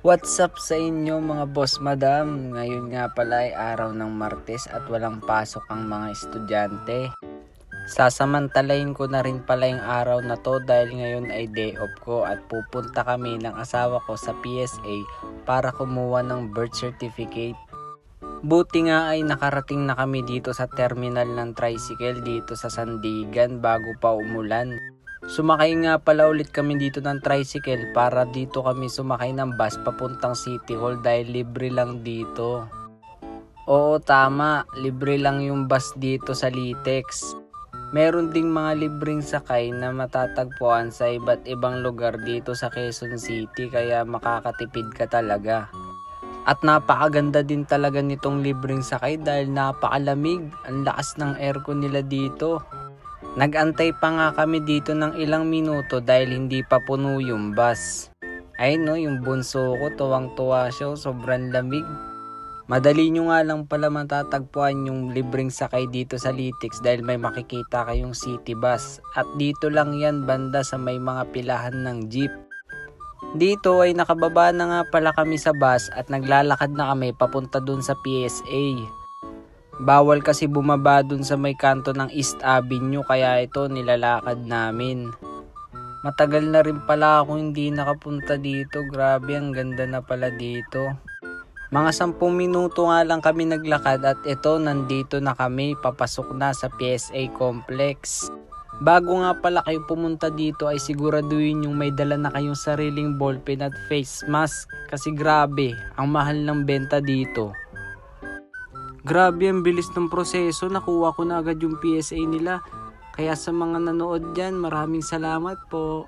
What's up sa inyo mga boss madam? Ngayon nga pala ay araw ng Martes at walang pasok ang mga estudyante. Sasamantalayin ko na rin pala yung araw na to dahil ngayon ay day off ko at pupunta kami ng asawa ko sa PSA para kumuha ng birth certificate. Buti nga ay nakarating na kami dito sa terminal ng tricycle dito sa Sandigan bago pa umulan. Sumakay nga pala ulit kami dito ng tricycle para dito kami sumakay ng bus papuntang City Hall dahil libre lang dito. Oo tama, libre lang yung bus dito sa Litex. Meron ding mga libreng sakay na matatagpuan sa iba't ibang lugar dito sa Quezon City kaya makakatipid ka talaga. At napakaganda din talaga nitong libreng sakay dahil napakalamig, ang lakas ng aircon nila dito. Nag-antay pa nga kami dito ng ilang minuto dahil hindi pa puno yung bus. Ay no, yung bunso ko tuwang-tuwa siya, sobrang lamig. Madali nyo nga lang pala matatagpuan yung libreng sakay dito sa Litex dahil may makikita kayong city bus. At dito lang yan banda sa may mga pilahan ng jeep. Dito ay nakababa na nga pala kami sa bus at naglalakad na kami papunta dun sa PSA. Bawal kasi bumaba dun sa may kanto ng East Avenue kaya ito nilalakad namin. Matagal na rin pala ako hindi nakapunta dito, grabe ang ganda na pala dito. Mga 10 minuto nga lang kami naglakad at ito nandito na kami papasok na sa PSA complex. Bago nga pala kayo pumunta dito ay siguraduhin yung may dala na kayong sariling ballpen at face mask kasi grabe ang mahal ng benta dito. Grabe ang bilis ng proseso, nakuha ko na agad yung PSA nila. Kaya sa mga nanood dyan, maraming salamat po.